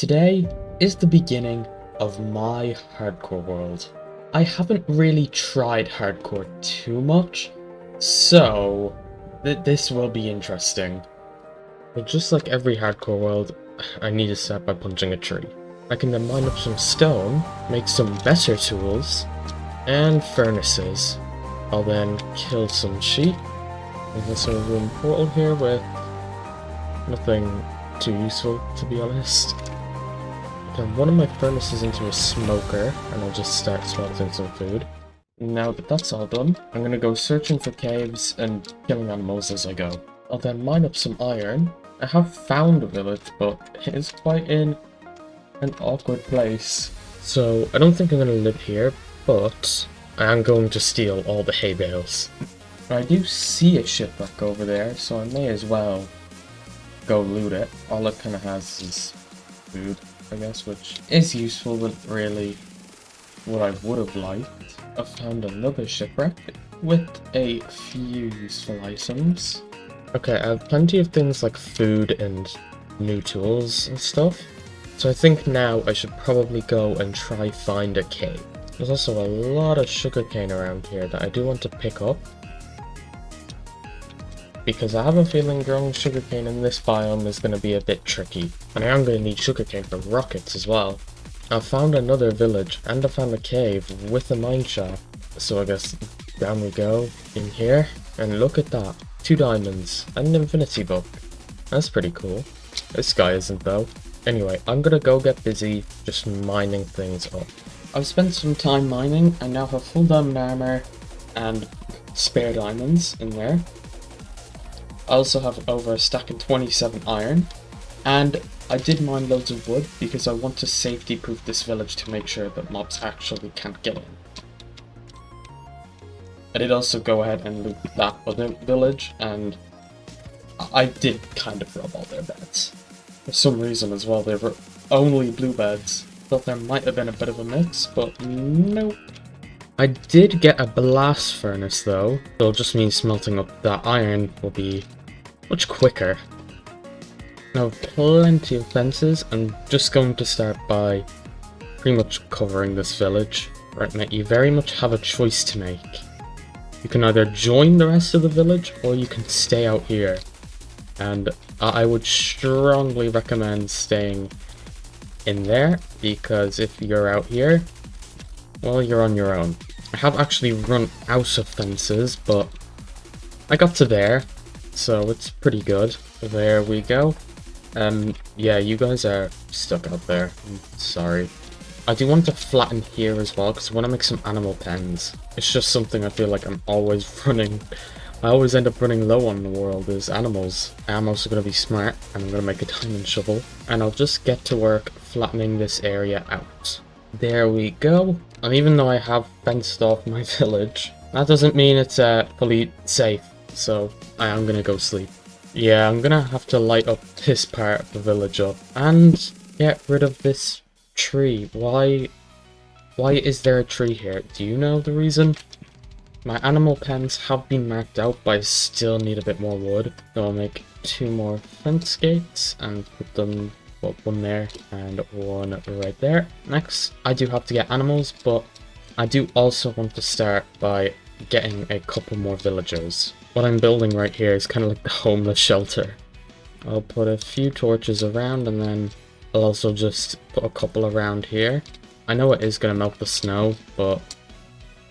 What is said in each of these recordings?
Today is the beginning of my hardcore world. I haven't really tried hardcore too much, so this will be interesting. But just like every hardcore world, I need to start by punching a tree. I can then mine up some stone, make some better tools, and furnaces. I'll then kill some sheep. There's a room portal here with nothing too useful, to be honest. Turn one of my furnaces into a smoker, and I'll just start smelting some food. Now that that's all done, I'm gonna go searching for caves and killing animals as I go. I'll then mine up some iron. I have found a village, but it is quite in an awkward place. So I don't think I'm gonna live here, but I am going to steal all the hay bales. I do see a shipwreck over there, so I may as well go loot it. All it kind of has is food, I guess, which is useful, but really what I would have liked. I found another shipwreck with a few useful items. Okay, I have plenty of things like food and new tools and stuff. So I think now I should probably go and try find a cave. There's also a lot of sugarcane around here that I do want to pick up, because I have a feeling growing sugarcane in this biome is going to be a bit tricky, and I am going to need sugarcane for rockets as well. I've found another village, and I found a cave with a mine shaft, so I guess down we go in here, and look at that, 2 diamonds, and an infinity book. That's pretty cool. This guy isn't though. Anyway, I'm going to go get busy just mining things up. I've spent some time mining, I now have full diamond armor and spare diamonds in there. I also have over a stack of 27 iron, and I did mine loads of wood because I want to safety proof this village to make sure that mobs actually can't get in. I did also go ahead and loot that other village, and I did kind of rob all their beds. For some reason as well, they were only blue beds. Thought there might have been a bit of a mix, but nope. I did get a blast furnace though, so just means smelting up that iron will be much quicker. Now plenty of fences. I'm just going to start by pretty much covering this village. Right now, you very much have a choice to make. You can either join the rest of the village or you can stay out here. And I would strongly recommend staying in there, because if you're out here, well, you're on your own. I have actually run out of fences, but I got to there, so it's pretty good. There we go. Yeah, you guys are stuck out there. I'm sorry. I do want to flatten here as well, because I want to make some animal pens. It's just something I feel like I'm always running. I always end up running low on the world is animals. I'm also going to be smart, and I'm going to make a diamond shovel. And I'll just get to work flattening this area out. There we go. And even though I have fenced off my village, that doesn't mean it's fully safe. So I am going to go sleep. Yeah, I'm going to have to light up this part of the village up and get rid of this tree. Why is there a tree here? Do you know the reason? My animal pens have been marked out, but I still need a bit more wood. So I'll make 2 more fence gates and put them, well, 1 there and 1 right there. Next, I do have to get animals, but I do also want to start by getting a couple more villagers. What I'm building right here is kind of like the homeless shelter. I'll put a few torches around, and then I'll also just put a couple around here. I know it is going to melt the snow, but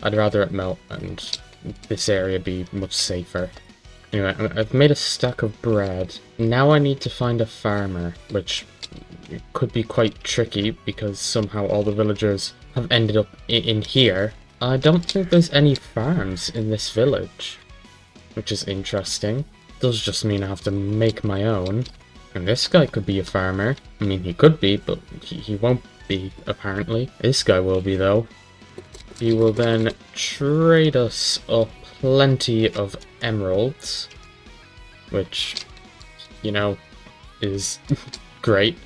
I'd rather it melt and this area be much safer. Anyway, I've made a stack of bread. Now I need to find a farmer, which could be quite tricky because somehow all the villagers have ended up in here. I don't think there's any farms in this village, which is interesting. Does just mean I have to make my own. And this guy could be a farmer. I mean, he could be, but he won't be, apparently. This guy will be, though. He will then trade us a plenty of emeralds, which, you know, is great.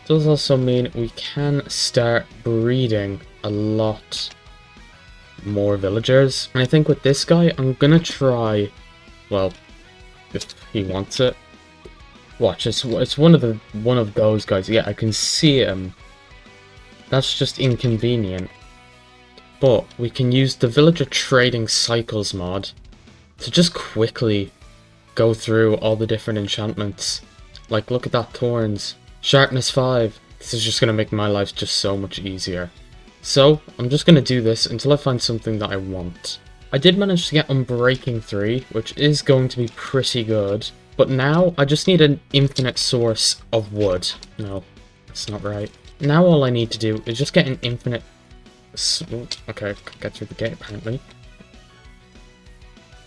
Does also mean we can start breeding a lot more villagers. And I think with this guy, I'm gonna try, well, if he wants it, Watch, it's one of those guys. Yeah, I can see him. That's just inconvenient. But we can use the Villager Trading Cycles mod to just quickly go through all the different enchantments. Like, look at that Thorns. Sharpness 5. This is just going to make my life just so much easier. So, I'm just going to do this until I find something that I want. I did manage to get Unbreaking 3, which is going to be pretty good. But now, I just need an infinite source of wood. No, that's not right. Now all I need to do is just get an infinite... Okay, get through the gate apparently.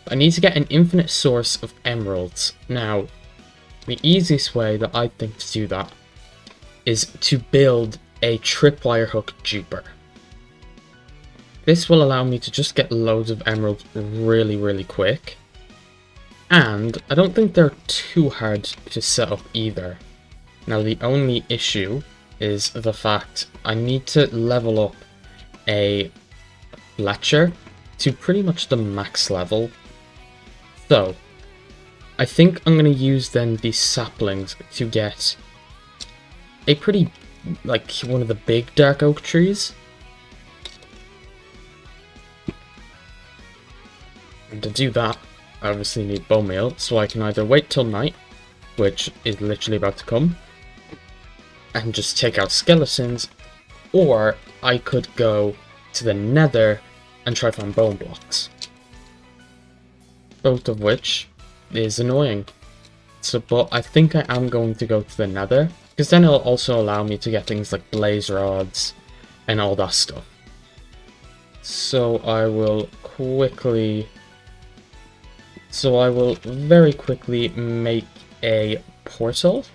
I need to get an infinite source of emeralds. Now, the easiest way that I think to do that is to build a tripwire hook duper. This will allow me to just get loads of emeralds really quick. And I don't think they're too hard to set up either. Now the only issue is the fact I need to level up a Fletcher to pretty much the max level. So, I think I'm going to use then these saplings to get a pretty, like, one of the big dark oak trees. And to do that, I obviously need bone meal, so I can either wait till night, which is literally about to come, and just take out skeletons, or I could go to the nether and try to find bone blocks. Both of which is annoying. So, but I think I am going to go to the nether, because then it'll also allow me to get things like blaze rods and all that stuff. So I will very quickly make a portal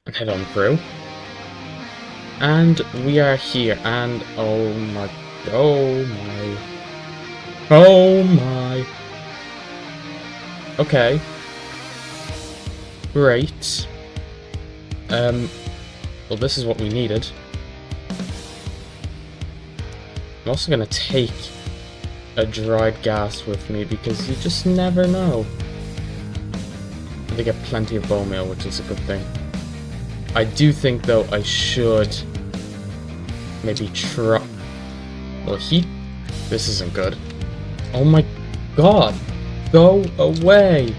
and head on through. And we are here, and oh my, okay. Great. Well, this is what we needed. I'm also gonna take a dried gas with me because you just never know. They get plenty of bone meal, which is a good thing. I do think though I should maybe try. Well, this isn't good. Oh my god! Go away!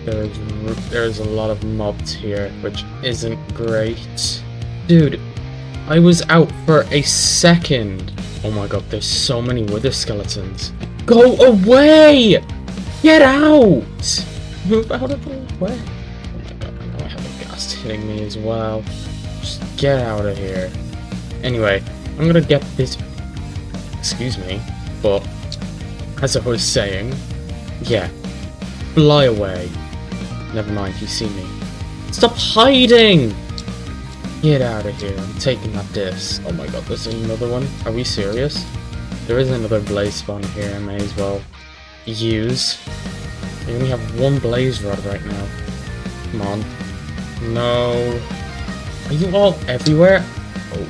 There's a lot of mobs here, which isn't great. Dude, I was out for a second. Oh my god, there's so many wither skeletons. Go away! Get out! Move out of the way. Oh my god, I know I have a ghast hitting me as well. Just get out of here. Anyway, I'm gonna get this... Excuse me, but as I was saying, yeah, fly away. Never mind, you see me. Stop hiding! Get out of here, I'm taking that disc. Oh my god, there's another one. Are we serious? There is another blaze spawn here, I may as well use. I only have one blaze rod right now. Come on. No. Are you all everywhere? Oh.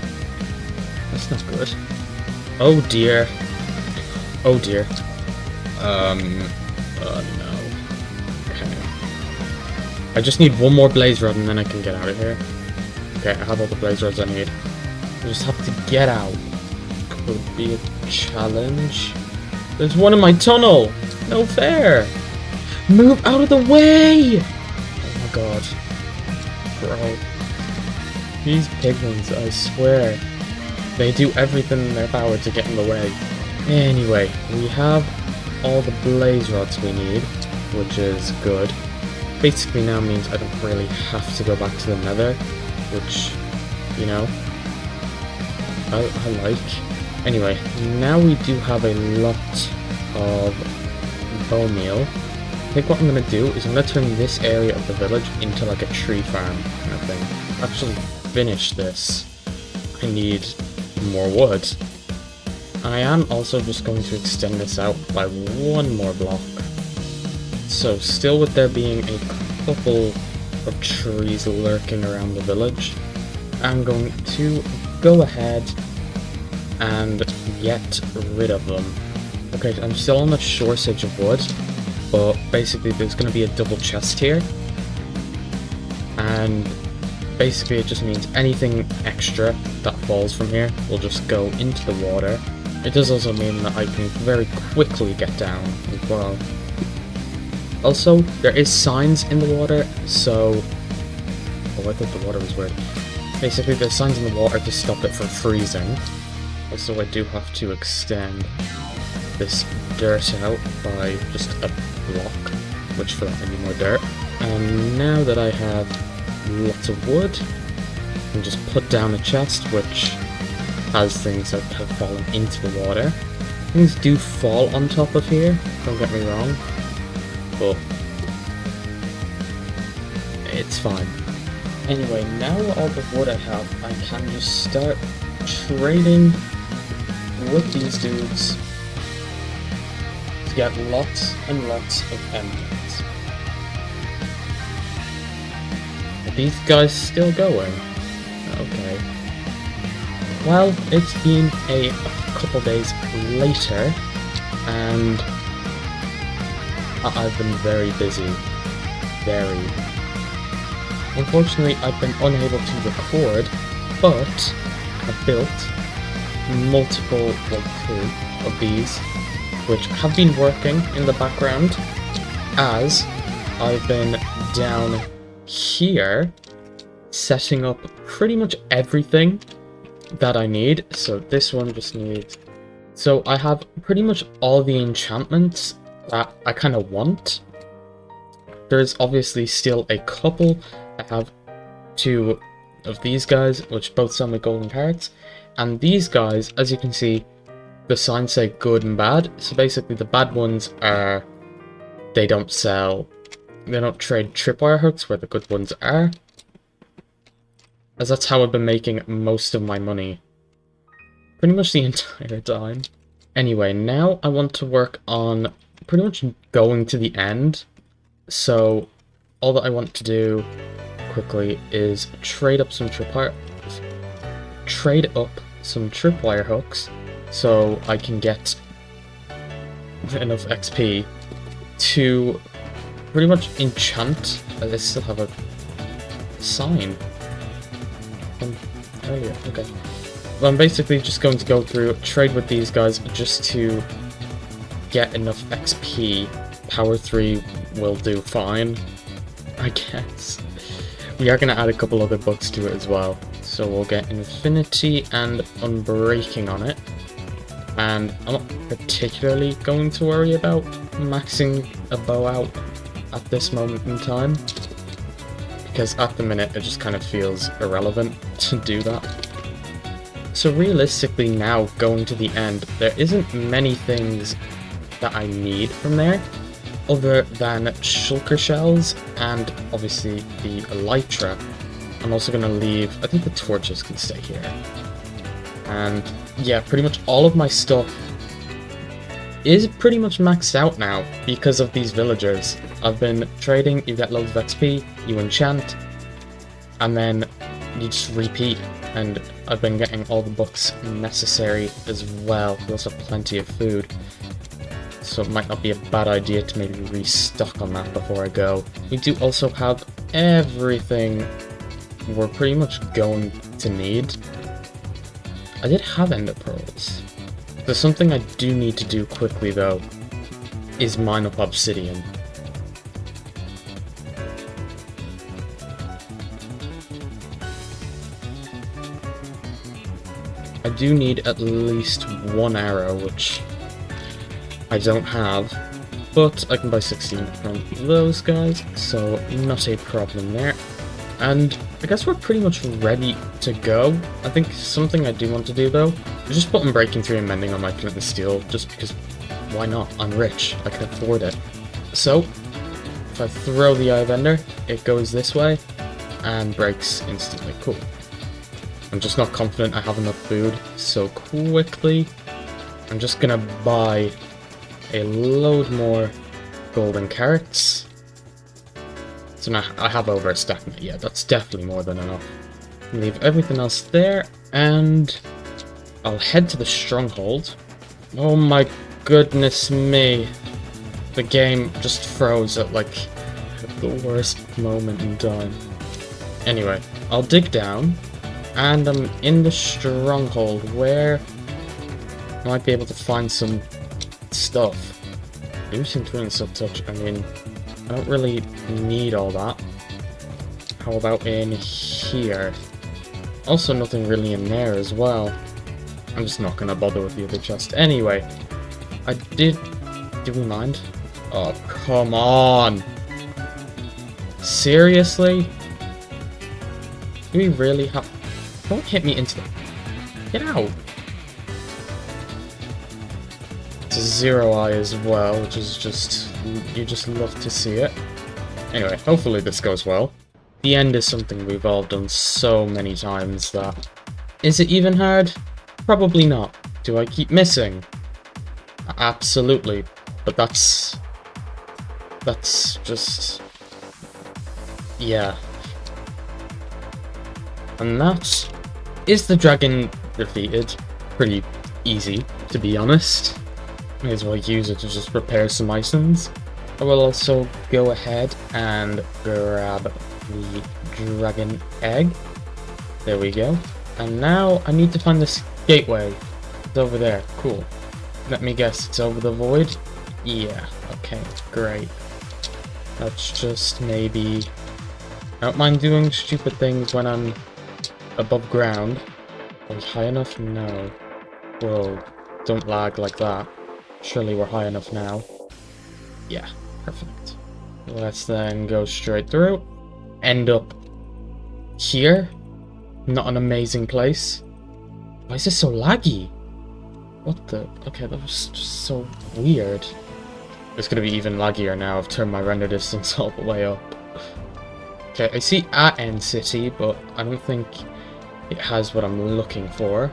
That's not good. Oh dear. Oh dear. No. Okay. I just need one more blaze rod and then I can get out of here. Okay, I have all the blaze rods I need. I just have to get out. Could be a challenge. There's one in my tunnel! No fair! Move out of the way! Oh my god. Bro. These piglins, I swear. They do everything in their power to get in the way. Anyway, we have all the blaze rods we need, which is good. Basically now means I don't really have to go back to the nether, which, you know, I like. Anyway, now we do have a lot of bone meal. I think what I'm going to do is I'm going to turn this area of the village into like a tree farm kind of thing. Actually finish this, I need more wood. I am also just going to extend this out by one more block. So still with there being a couple of trees lurking around the village, I'm going to go ahead and get rid of them. Okay, I'm still on the shortage of wood, but basically there's going to be a double chest here, and basically it just means anything extra that falls from here will just go into the water. It does also mean that I can very quickly get down as well. Also, there is signs in the water, so... Oh, I thought the water was weird. Basically, there's signs in the water to stop it from freezing. Also, I do have to extend this dirt out by just a block, which for any more dirt. And now that I have lots of wood, I can just put down a chest which has things that have fallen into the water. Things do fall on top of here, don't get me wrong, but it's fine. Anyway, now all the wood I have, I can just start trading with these dudes to get lots and lots of emeralds. Are these guys still going? Okay. Well, it's been a couple days later, and I've been very busy. Very. Unfortunately, I've been unable to record, but I've built multiple, like 2 of these, which have been working in the background as I've been down here setting up pretty much everything that I need. So this one just needs... So I have pretty much all the enchantments that I kind of want. There's obviously still a couple. I have 2 of these guys, which both sell me golden carrots. And these guys, as you can see, the signs say good and bad. So basically the bad ones are, they don't trade tripwire hooks, where the good ones are. As that's how I've been making most of my money. Pretty much the entire time. Anyway, now I want to work on pretty much going to the end. So all that I want to do quickly is trade up some tripwire hooks so I can get enough XP to pretty much enchant. I still have a sign from earlier. Okay. Well, I'm basically just going to go through, trade with these guys just to get enough XP. Power 3 will do fine, I guess. We are going to add a couple other books to it as well. So we'll get Infinity and Unbreaking on it. And I'm not particularly going to worry about maxing a bow out at this moment in time, because at the minute it just kind of feels irrelevant to do that. So realistically now, going to the end, there isn't many things that I need from there, other than shulker shells and obviously the elytra. I'm also going to leave, I think the torches can stay here. And yeah, pretty much all of my stuff is pretty much maxed out now because of these villagers. I've been trading, you get loads of XP, you enchant, and then you just repeat. And I've been getting all the books necessary as well. We also have plenty of food, so it might not be a bad idea to maybe restock on that before I go. We do also have everything we're pretty much going to need. I did have ender pearls. There's something I do need to do quickly though, is mine up obsidian. I do need at least 1 arrow, which I don't have, but I can buy 16 from those guys, so not a problem there. And I guess we're pretty much ready to go. I think something I do want to do though is just put Unbreaking 3 and Mending on my flint and steel, just because why not? I'm rich, I can afford it. So if I throw the Eye of Ender, it goes this way and breaks instantly. Cool. I'm just not confident I have enough food, so quickly I'm just gonna buy a load more golden carrots. So now I have over a stack now. Yeah, that's definitely more than enough. Leave everything else there, and I'll head to the stronghold. Oh my goodness me. The game just froze at like the worst moment in time. Anyway, I'll dig down, and I'm in the stronghold where I might be able to find some stuff. Losing twin sub-touch, I mean, I don't really need all that. How about in here? Also nothing really in there as well. I'm just not gonna bother with the other chest. Anyway, do we mind? Oh, come on! Seriously? Do we really have... Don't hit me into the... Get out! It's a zero eye as well, which is just... You just love to see it. Anyway, hopefully this goes well. The end is something we've all done so many times that... Is it even hard? Probably not. Do I keep missing? Absolutely. But that's just... Yeah. And that is the dragon defeated. Pretty easy, to be honest. May as well use it to just prepare some items. I will also go ahead and grab the dragon egg. There we go. And now I need to find this gateway. It's over there. Cool. Let me guess, it's over the void? Yeah. Okay, great. Let's just maybe... I don't mind doing stupid things when I'm above ground. Are we high enough? No. Whoa. Don't lag like that. Surely we're high enough now. Yeah, perfect. Let's then go straight through. End up here. Not an amazing place. Why is this so laggy? What the? Okay, that was just so weird. It's gonna be even laggier now. I've turned my render distance all the way up. Okay, I see End City, but I don't think it has what I'm looking for.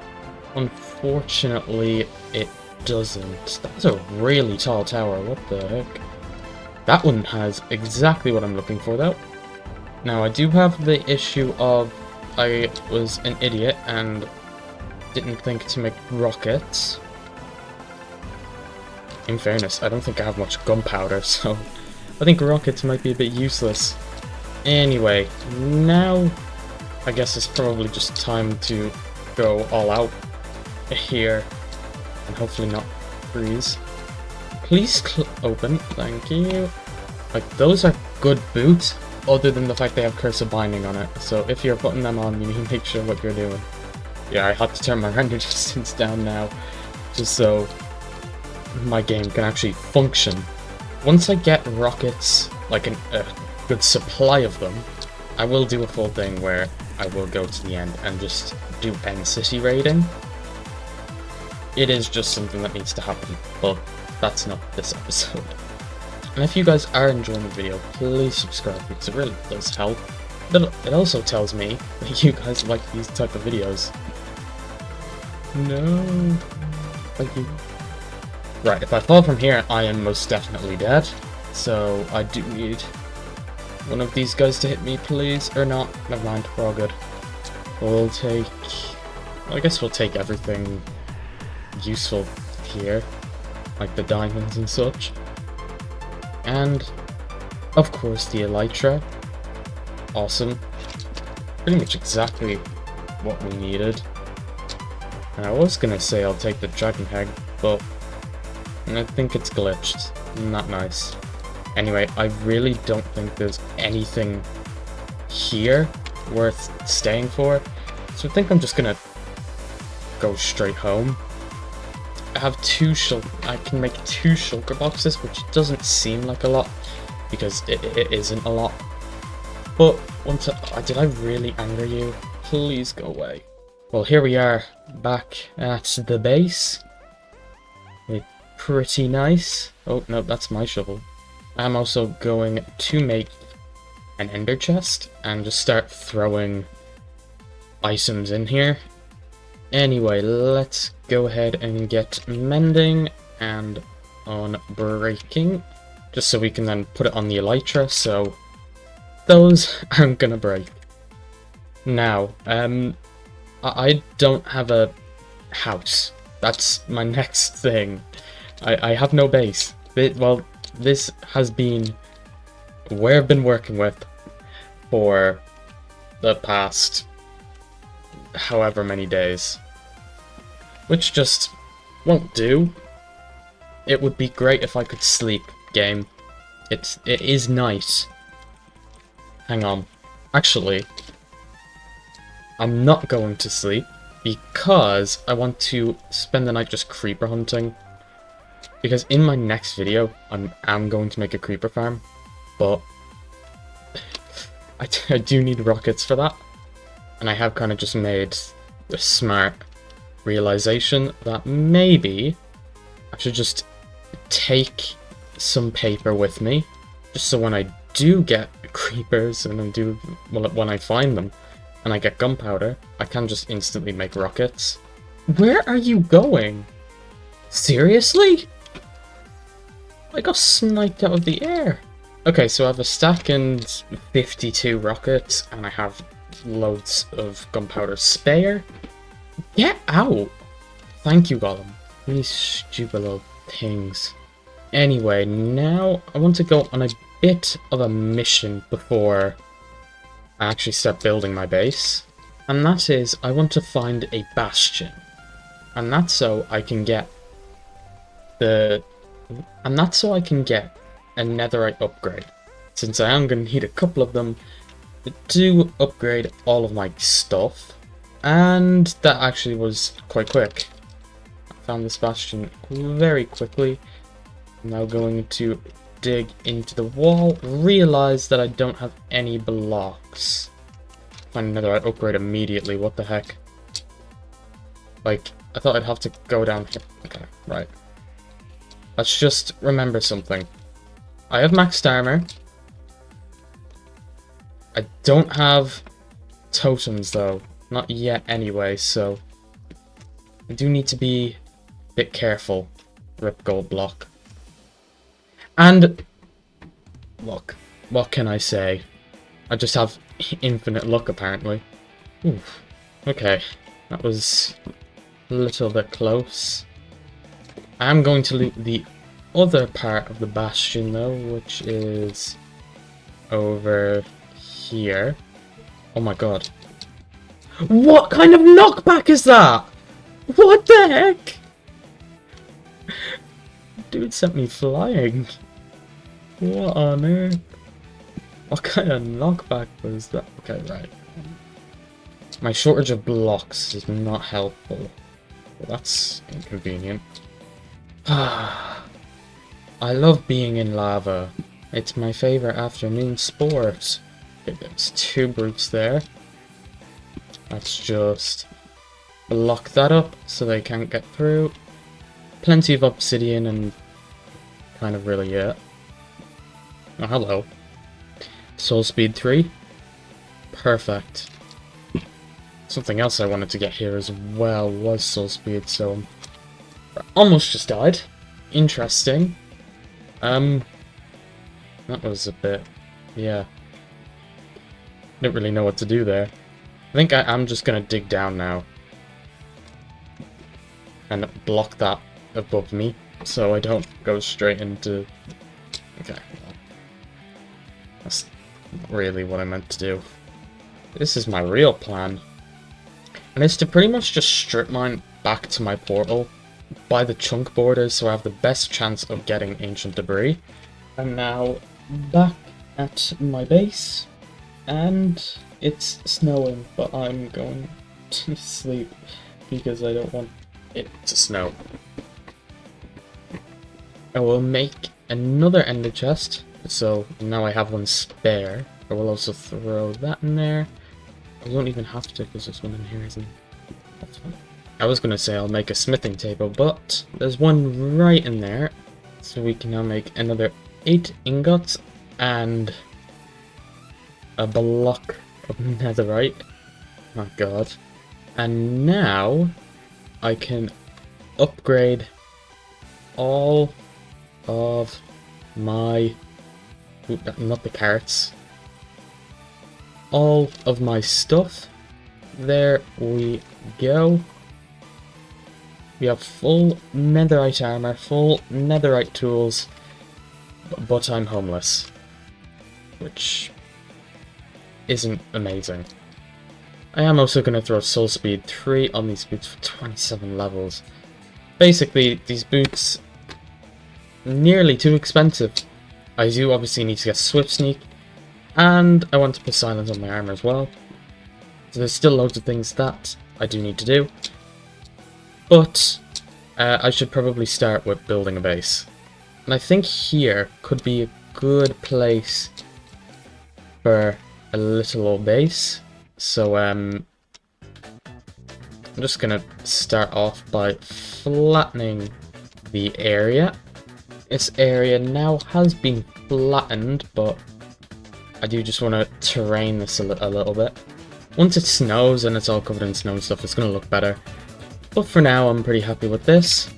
Unfortunately, it doesn't. That's a really tall tower. What the heck? That one has exactly what I'm looking for, though. Now, I do have the issue of I was an idiot and didn't think to make rockets. In fairness, I don't think I have much gunpowder, so I think rockets might be a bit useless. Anyway, now I guess it's probably just time to go all out here and hopefully not freeze. Please open, thank you. Like, those are good boots, other than the fact they have Curse of Binding on it, so if you're putting them on, you need to make sure what you're doing. Yeah, I have to turn my render distance down now, just so my game can actually function. Once I get rockets, like a good supply of them, I will do a full thing where I will go to the end and just do End City raiding. It is just something that needs to happen, but that's not this episode. And if you guys are enjoying the video, please subscribe because it really does help. It also tells me that you guys like these type of videos. No. Thank you. Right, if I fall from here, I am most definitely dead. So I do need one of these guys to hit me, please. Or not. Never mind, we're all good. We'll take... I guess we'll take everything useful here. Like the diamonds and such. And, of course, the elytra. Awesome. Pretty much exactly what we needed. And I was gonna say I'll take the dragon egg, but I think it's glitched. Not nice. Anyway, I really don't think there's anything here worth staying for, so I think I'm just gonna go straight home. I have I can make 2 shulker boxes, which doesn't seem like a lot, because it isn't a lot. But once did I really anger you? Please go away. Well, here we are, back at the base. It's pretty nice. Oh, no, that's my shovel. I'm also going to make an ender chest and just start throwing items in here. Anyway, let's go ahead and get mending and on breaking, just so we can then put it on the elytra, so those aren't gonna break. Now, I don't have a house. That's my next thing. I have no base. Well, this has been where I've been working with for the past however many days. Which just won't do. It would be great if I could sleep, game. It is night. Hang on. Actually, I'm not going to sleep because I want to spend the night just creeper hunting. Because in my next video, I'm going to make a creeper farm, but I do need rockets for that. And I have kind of just made the smart realization that maybe I should just take some paper with me, just so when I do get creepers and when I find them and I get gunpowder, I can just instantly make rockets. Where are you going? Seriously? I got sniped out of the air. Okay, so I have a stack and 52 rockets, and I have loads of gunpowder spare. Get out! Thank you, Gollum. These stupid little things. Anyway, now I want to go on a bit of a mission before I actually start building my base. And that is, I want to find a bastion. And that's so I can get a netherite upgrade. Since I am going to need a couple of them to upgrade all of my stuff. And that actually was quite quick. I found this bastion very quickly. I'm now going to dig into the wall, realize that I don't have any blocks. Find another upgrade immediately, what the heck? Like, I thought I'd have to go down here. Okay, right. Let's just remember something. I have maxed armor. I don't have totems though. Not yet anyway, so I do need to be a bit careful. Rip gold block. And look, what can I say? I just have infinite luck apparently. Oof. Okay, that was a little bit close. I am going to loot the other part of the bastion though, which is over here. Oh my god. What kind of knockback is that? What the heck? Dude sent me flying. What on earth? What kind of knockback was that? Okay, right. My shortage of blocks is not helpful. Well, that's inconvenient. I love being in lava. It's my favorite afternoon sport. Okay, there's two brutes there. Let's just block that up so they can't get through. Plenty of obsidian and kind of really it. Oh, hello. Soul speed 3. Perfect. Something else I wanted to get here as well was soul speed, so almost just died. Interesting. That was a bit, yeah. Didn't really know what to do there. I think I'm just gonna dig down now and block that above me so I don't go straight into. Okay, well, that's not really what I meant to do. This is my real plan, and it's to pretty much just strip mine back to my portal by the chunk borders so I have the best chance of getting ancient debris. I'm now back at my base and it's snowing, but I'm going to sleep because I don't want it to snow. I will make another ender chest, so now I have one spare. I will also throw that in there. I won't even have to because there's one in here, isn't it? That's fine. I was going to say I'll make a smithing table, but there's one right in there. So we can now make another 8 ingots and a block of netherite. My god. And now I can upgrade all of my... Ooh, not the carrots. All of my stuff. There we go. We have full netherite armor, full netherite tools, but I'm homeless. Which isn't amazing. I am also going to throw Soul Speed 3 on these boots for 27 levels. Basically, these boots nearly too expensive. I do obviously need to get Swift Sneak, and I want to put Silence on my armor as well. So there's still loads of things that I do need to do. But I should probably start with building a base. And I think here could be a good place for a little old base. So I'm just gonna start off by flattening the area. This area now has been flattened, but I do just want to terrain this a little bit. Once it snows and it's all covered in snow and stuff, it's gonna look better. But for now, I'm pretty happy with this.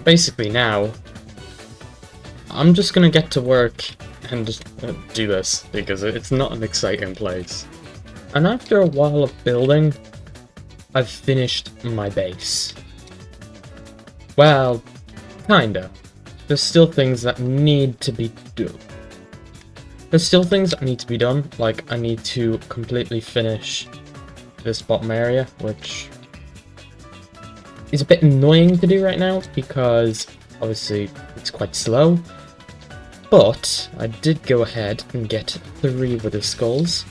Basically now, I'm just gonna get to work and just do this, because it's not an exciting place. And after a while of building, I've finished my base. Well, kinda. There's still things that need to be done. Like I need to completely finish this bottom area, which is a bit annoying to do right now, because obviously it's quite slow. But I did go ahead and get 3 Wither Skulls.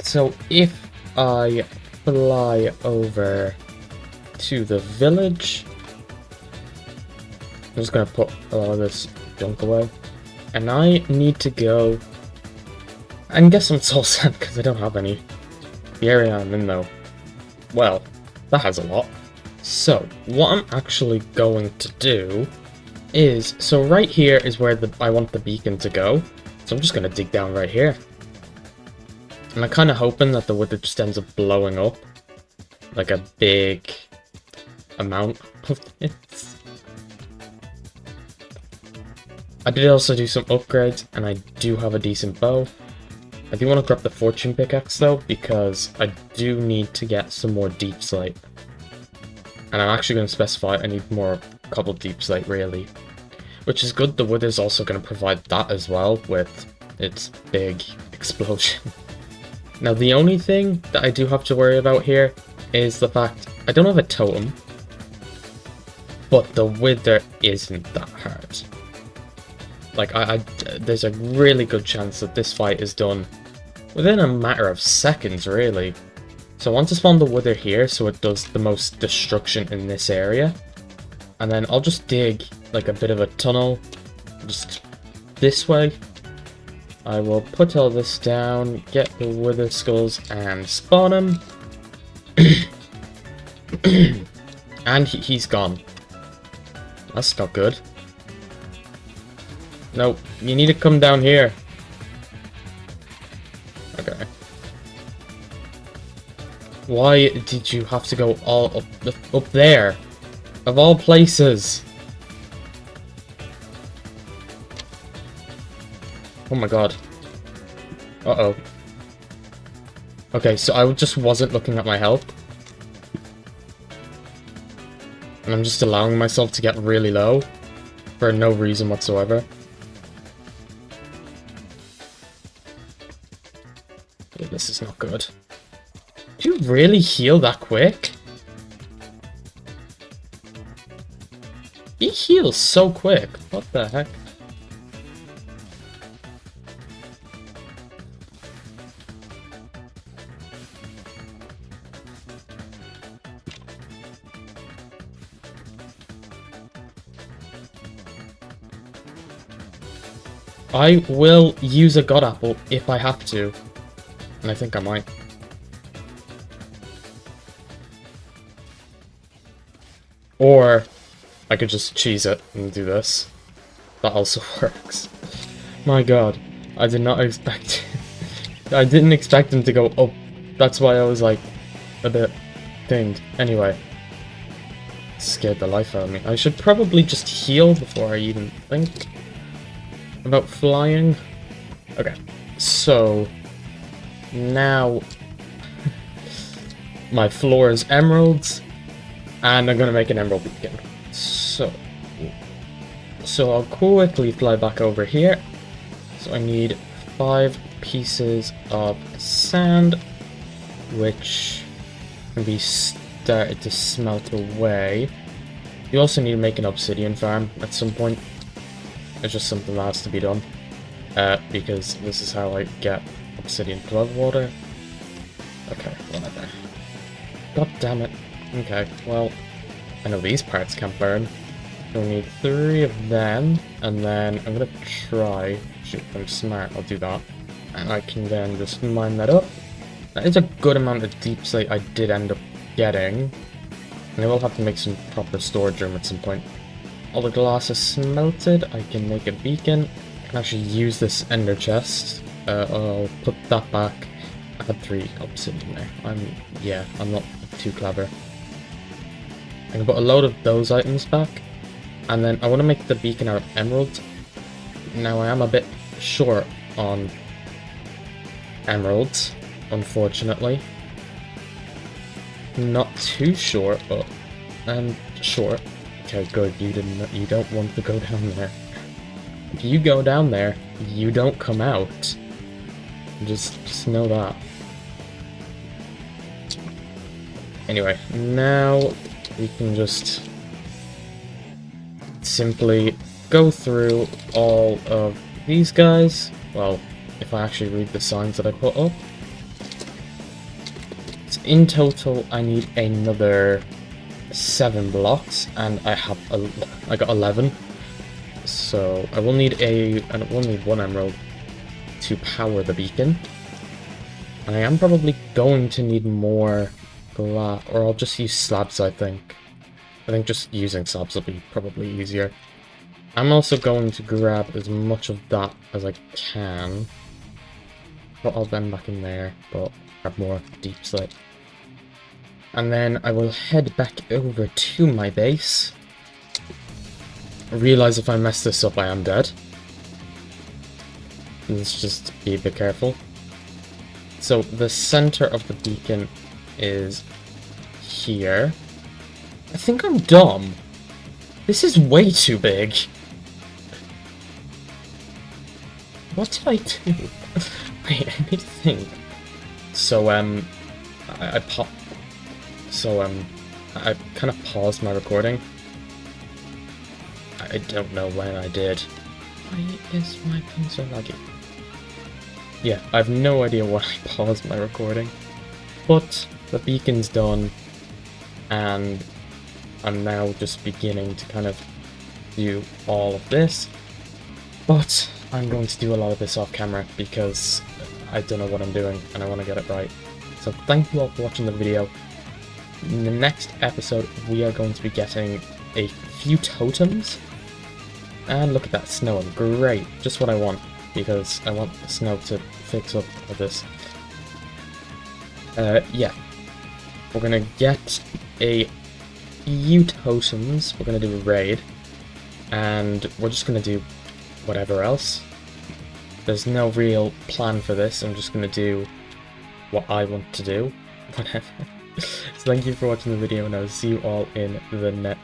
So if I fly over to the village, I'm just going to put a lot of this junk away. And I need to go and get some soul sand, because I don't have any. The area I'm in though, well, that has a lot. So what I'm actually going to do is, so right here is where I want the beacon to go. So I'm just going to dig down right here. And I'm kind of hoping that the wither just ends up blowing up like a big amount of this. I did also do some upgrades, and I do have a decent bow. I do want to grab the fortune pickaxe though, because I do need to get some more deep slate. And I'm actually going to specify I need more cobbled deep slate really. Which is good, the wither's also going to provide that as well with its big explosion. Now the only thing that I do have to worry about here is the fact I don't have a totem, but the wither isn't that hard. Like there's a really good chance that this fight is done within a matter of seconds really. So I want to spawn the wither here so it does the most destruction in this area. And then I'll just dig like a bit of a tunnel just this way. I will put all this down, get the wither skulls and spawn him. And he's gone. That's not good. No, you need to come down here. Okay. Why did you have to go all up there? Of all places. Oh my god. Uh-oh. Okay, so I just wasn't looking at my health. And I'm just allowing myself to get really low for no reason whatsoever. Yeah, this is not good. Do you really heal that quick? He heals so quick. What the heck? I will use a god apple if I have to. And I think I might. Or I could just cheese it and do this. That also works. My god. I did not expect... I didn't expect him to go up. That's why I was like a bit thinged. Anyway. Scared the life out of me. I should probably just heal before I even think about flying. Okay. So now my floor is emeralds. And I'm gonna make an emerald beacon. So I'll quickly fly back over here. So I need 5 pieces of sand, which can be started to smelt away. You also need to make an obsidian farm at some point. It's just something that has to be done. Because this is how I get obsidian plug water. Okay, whatever. God damn it. Okay, well, I know these parts can't burn. So we need 3 of them, and then I'm gonna try, shoot, if I'm smart, I'll do that. And I can then just mine that up. That is a good amount of deep slate I did end up getting. And I will have to make some proper storage room at some point. All the glass is smelted, I can make a beacon. I can actually use this ender chest. I'll put that back. I had 3 obsidian there. I'm not too clever. I can put a load of those items back. And then I want to make the beacon out of emerald. Now I am a bit short on emeralds, unfortunately. Not too short, but I'm short. Okay, good. You don't want to go down there. If you go down there, you don't come out. Just know that. Anyway, now we can just simply go through all of these guys. Well, if I actually read the signs that I put up. So in total, I need another 7 blocks, and I got 11. So I will need I will need 1 emerald to power the beacon. And I am probably going to need more glass, or I'll just use slabs, I think. I think just using slabs will be probably easier. I'm also going to grab as much of that as I can. Put all them back in there, but grab more deep slate. And then I will head back over to my base. Realize if I mess this up, I am dead. Let's just be a bit careful. So the center of the beacon is here. I think I'm dumb. This is way too big. What did I do? Wait, I need to think. So, I kind of paused my recording. I don't know when I did. Why is my thing so laggy? Yeah, I have no idea why I paused my recording. But the beacon's done, and I'm now just beginning to kind of do all of this. But I'm going to do a lot of this off camera because I don't know what I'm doing and I want to get it right. So thank you all for watching the video. In the next episode, we are going to be getting a few totems. And look at that, snowing. Great. Just what I want, because I want the snow to fix up with this. Yeah. We're gonna get a few totems. We're gonna do a raid. And we're just gonna do whatever else. There's no real plan for this. I'm just gonna do what I want to do. Whatever. So thank you for watching the video, and I'll see you all in the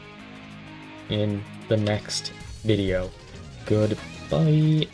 next video. Goodbye.